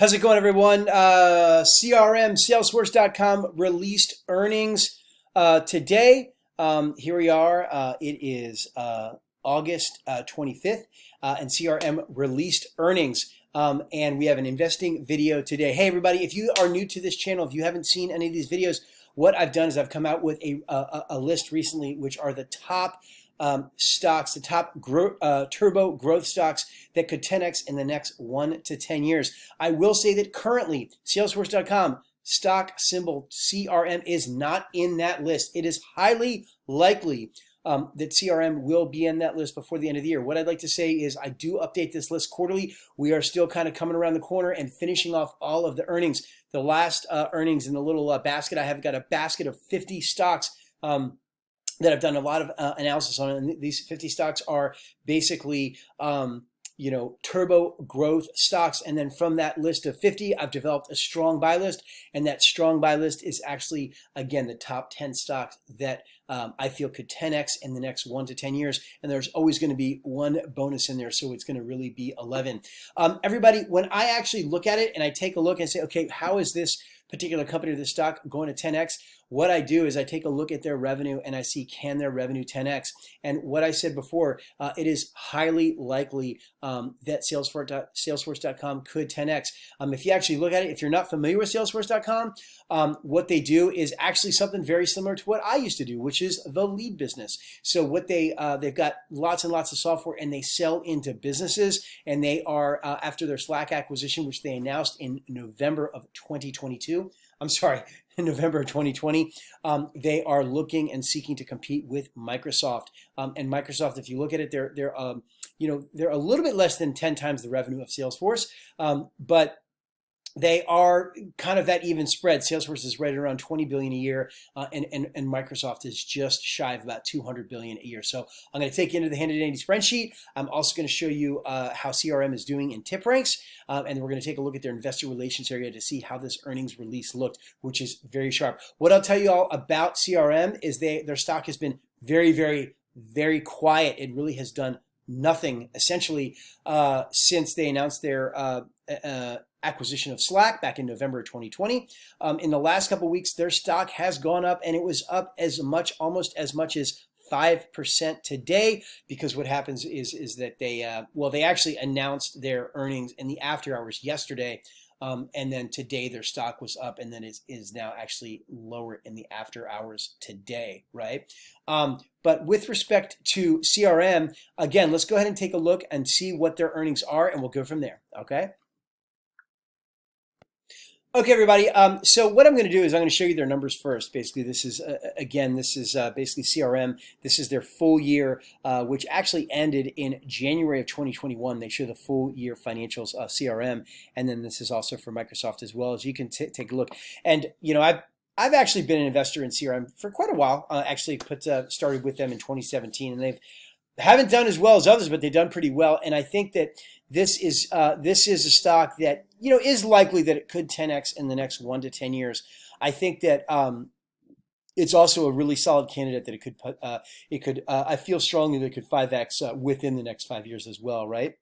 How's it going, everyone? CRM, Salesforce.com released earnings today. Here we are. It is August 25th, and CRM released earnings. And we have an investing video today. Hey, everybody, if you are new to this channel, if you haven't seen any of these videos, what I've done is I've come out with a list recently, which are the top stocks, the top turbo growth stocks that could 10x in the next 1 to 10 years. I will say that currently Salesforce.com stock symbol CRM is not in that list. It is highly likely that CRM will be in that list before the end of the year. What I'd like to say is I do update this list quarterly. We are still kind of coming around the corner and finishing off all of the earnings. The last earnings in the little basket, I have got a basket of 50 stocks that I've done a lot of analysis on, and these 50 stocks are basically turbo growth stocks. And then from that list of 50, I've developed a strong buy list, and that strong buy list is actually, again, the top 10 stocks that I feel could 10x in the next 1 to 10 years. And there's always going to be one bonus in there, so it's going to really be 11. Everybody, when I actually look at it and I take a look and say, okay, how is this particular company or this stock going to 10x? What I do is I take a look at their revenue and I see, can their revenue 10x? And what I said before, it is highly likely that Salesforce.com could 10x. If you actually look at it, if you're not familiar with Salesforce.com, what they do is actually something very similar to what I used to do, which is the lead business. So what they've got lots and lots of software, and they sell into businesses, and they are after their Slack acquisition, which they announced in November of 2022. I'm sorry, in November of 2020, they are looking and seeking to compete with Microsoft. And Microsoft, if you look at it, they're a little bit less than 10 times the revenue of Salesforce, but they are kind of that even spread. Salesforce is right around 20 billion a year, and Microsoft is just shy of about 200 billion a year. So I'm going to take you into the handy dandy spreadsheet. I'm also going to show you how CRM is doing in tip ranks, and we're going to take a look at their investor relations area to see how this earnings release looked, which is very sharp. What I'll tell you all about CRM is their stock has been very, very, very quiet. It really has done nothing essentially since they announced their acquisition of Slack back in November of 2020. In the last couple of weeks, their stock has gone up, and it was up almost as much as 5% today, because what happens is that they actually announced their earnings in the after hours yesterday. And then today their stock was up, and then is now actually lower in the after hours today, right? But with respect to CRM, again, let's go ahead and take a look and see what their earnings are, and we'll go from there, okay? Okay, everybody. So what I'm going to do is I'm going to show you their numbers first. Basically, this is basically CRM. This is their full year, which actually ended in January of 2021. They show the full year financials of CRM, and then this is also for Microsoft as well. As you can take a look, and I've actually been an investor in CRM for quite a while. Actually, started with them in 2017, and they've haven't done as well as others, but they've done pretty well. And I think that this is a stock that is likely that it could 10x in the next 1 to 10 years. I think that it's also a really solid candidate that it could. I feel strongly that it could 5x within the next 5 years as well, right?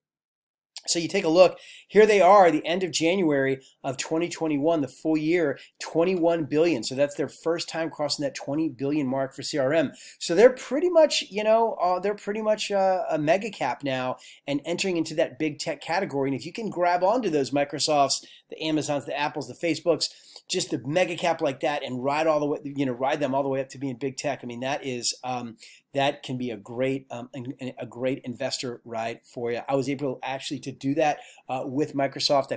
So you take a look, here they are, the end of January of 2021, the full year, 21 billion. So that's their first time crossing that 20 billion mark for CRM. So they're pretty much, a mega cap now and entering into that big tech category. And if you can grab onto those Microsofts, the Amazons, the Apples, the Facebooks, just the mega cap like that, and ride them all the way up to being big tech. I mean, that can be a great investor ride for you. I was able actually to do that with Microsoft. I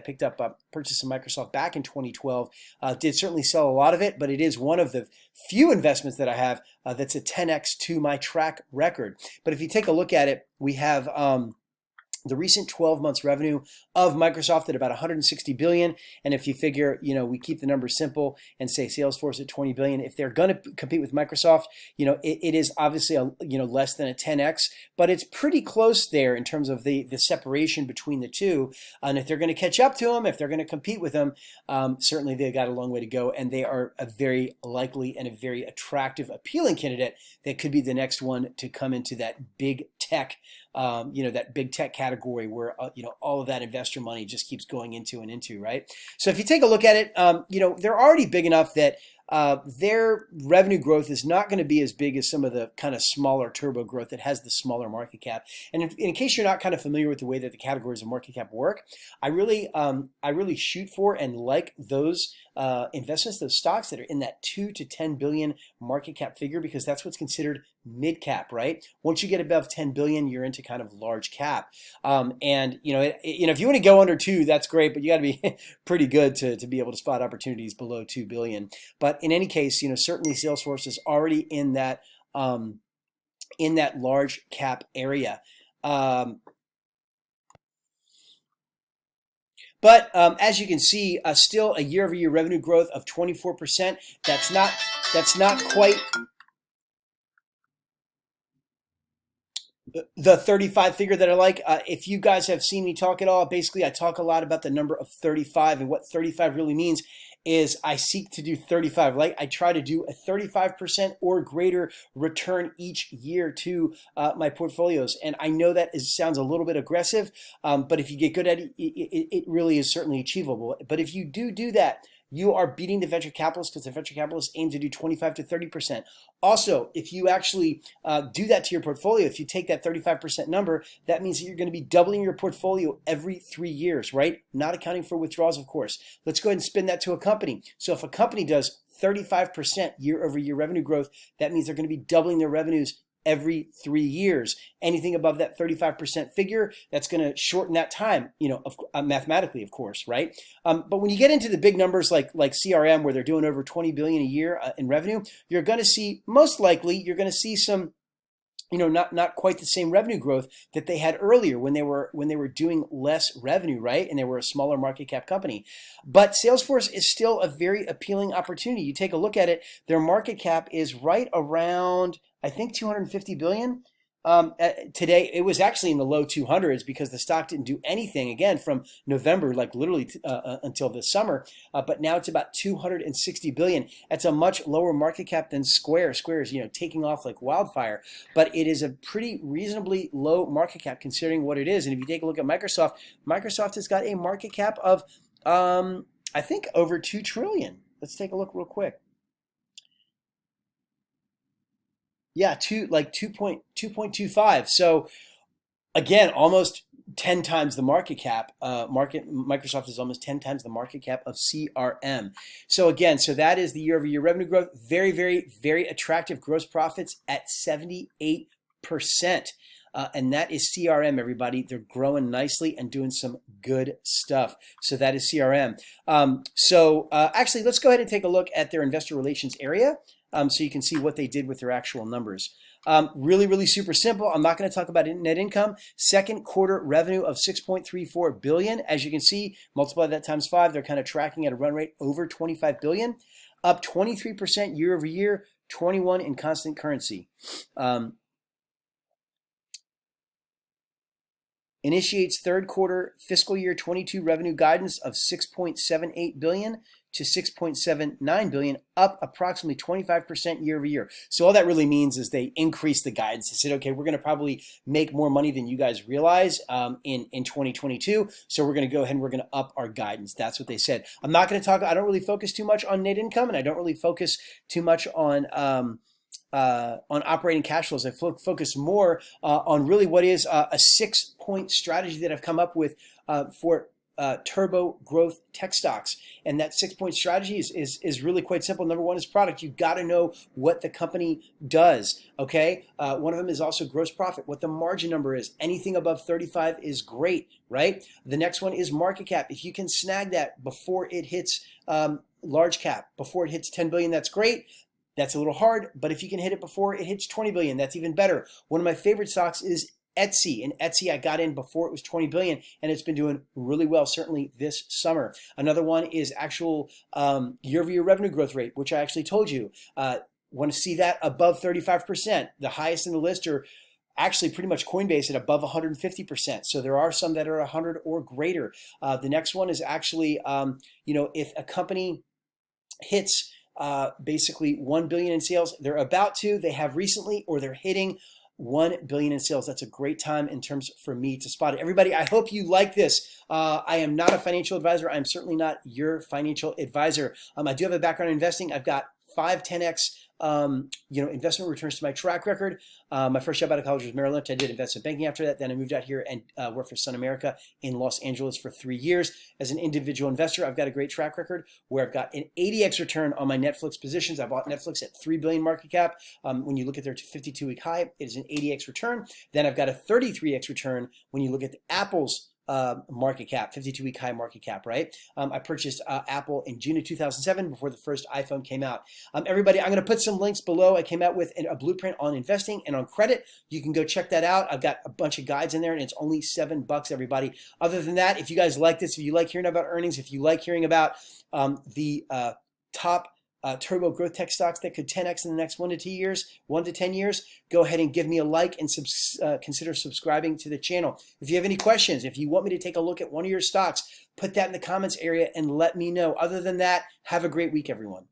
purchased some Microsoft back in 2012. Did certainly sell a lot of it, but it is one of the few investments that I have that's a 10x to my track record. But if you take a look at it, we have the recent 12 months revenue of Microsoft at about 160 billion. And if you figure, we keep the numbers simple and say Salesforce at 20 billion, if they're going to compete with Microsoft, it is obviously less than a 10x, but it's pretty close there in terms of the separation between the two. And if they're going to catch up to them, if they're going to compete with them, certainly they've got a long way to go, and they are a very likely and a very attractive, appealing candidate that could be the next one to come into that big tech that big tech category where, all of that investor money just keeps going into and into, right? So if you take a look at it, they're already big enough that their revenue growth is not going to be as big as some of the kind of smaller turbo growth that has the smaller market cap. And in case you're not kind of familiar with the way that the categories of market cap work, I really shoot for and like those investments, those stocks that are in that 2 to 10 billion market cap figure, because that's what's considered mid cap, right? Once you get above 10 billion, you're into kind of large cap. And if you want to go under 2, that's great, but you got to be pretty good to be able to spot opportunities below 2 billion. But in any case, certainly Salesforce is already in that large cap area. But as you can see, still a year-over-year revenue growth of 24%. That's not quite the 35 figure that I like. If you guys have seen me talk at all, basically I talk a lot about the number of 35, and what 35 really means is I seek to do 35. Like, I try to do a 35% or greater return each year to my portfolios. And I know that sounds a little bit aggressive, but if you get good at it, it really is certainly achievable. But if you do that, you are beating the venture capitalists, because the venture capitalists aim to do 25 to 30%. Also, if you actually do that to your portfolio, if you take that 35% number, that means that you're going to be doubling your portfolio every 3 years, right? Not accounting for withdrawals, of course. Let's go ahead and spin that to a company. So if a company does 35% year-over-year revenue growth, that means they're going to be doubling their revenues every 3 years. Anything above that 35% figure, that's going to shorten that time, mathematically, of course, right? But when you get into the big numbers like CRM, where they're doing over 20 billion a year in revenue, you're going to see, most likely, you're going to see some, not quite the same revenue growth that they had earlier when they were doing less revenue, right? And they were a smaller market cap company. But Salesforce is still a very appealing opportunity. You take a look at it, their market cap is right around, I think, 250 billion. Today, it was actually in the low 200s because the stock didn't do anything again from November, like literally until this summer. But now it's about 260 billion. That's a much lower market cap than Square. Square is, taking off like wildfire, but it is a pretty reasonably low market cap considering what it is. And if you take a look at Microsoft, Microsoft has got a market cap of, I think, over 2 trillion. Let's take a look real quick. Yeah, 2.25. So again, almost 10 times the market cap. Microsoft is almost 10 times the market cap of CRM. So again, that is the year-over-year revenue growth. Very, very, very attractive gross profits at 78%. And that is CRM, everybody. They're growing nicely and doing some good stuff. So that is CRM. Actually, let's go ahead and take a look at their investor relations area. So you can see what they did with their actual numbers. Really, really super simple. I'm not going to talk about net income. Second quarter revenue of 6.34 billion. As you can see, multiply that times 5. They're kind of tracking at a run rate over 25 billion, up 23% year over year, 21 in constant currency. Initiates third quarter fiscal year 22 revenue guidance of 6.78 billion to 6.79 billion, up approximately 25% year over year. So all that really means is they increased the guidance. They said, okay, we're going to probably make more money than you guys realize in 2022. So we're going to go ahead and we're going to up our guidance. That's what they said. I'm not going to talk, I don't really focus too much on net income, and I don't really focus too much on operating cash flows. I focus more on really what is a 6-point strategy that I've come up with for turbo growth tech stocks. And that 6-point strategy is really quite simple. Number one is product. You got to know what the company does. Okay. One of them is also gross profit, what the margin number is. Anything above 35 is great, right? The next one is market cap. If you can snag that before it hits large cap, before it hits 10 billion, that's great. That's a little hard, but if you can hit it before it hits 20 billion, that's even better. One of my favorite stocks is Etsy, and Etsy I got in before it was 20 billion, and it's been doing really well, certainly this summer. Another one is actual year-over-year revenue growth rate, which I actually told you. Want to see that above 35%. The highest in the list are actually pretty much Coinbase at above 150%. So there are some that are 100 or greater. The next one is actually, if a company hits basically 1 billion in sales, they're about to, they have recently, or they're hitting 1 billion in sales. That's a great time in terms for me to spot it. Everybody, I hope you like this. I am not a financial advisor. I'm certainly not your financial advisor. I do have a background in investing. I've got 10x investment returns to my track record. My first job out of college was Merrill Lynch. I did investment banking after that. Then I moved out here and worked for Sun America in Los Angeles for 3 years. As an individual investor, I've got a great track record where I've got an 80x return on my Netflix positions. I bought Netflix at 3 billion market cap. When you look at their 52-week high, it is an 80x return. Then I've got a 33x return when you look at the Apple's market cap, 52-week high market cap, right? I purchased Apple in June of 2007 before the first iPhone came out. Everybody, I'm going to put some links below. I came out with a blueprint on investing and on credit. You can go check that out. I've got a bunch of guides in there, and it's only $7, everybody. Other than that, if you guys like this, if you like hearing about earnings, if you like hearing about the top turbo growth tech stocks that could 10x in the next 1 to 10 years, go ahead and give me a like and consider subscribing to the channel. If you have any questions, if you want me to take a look at one of your stocks, put that in the comments area and let me know. Other than that, have a great week, everyone.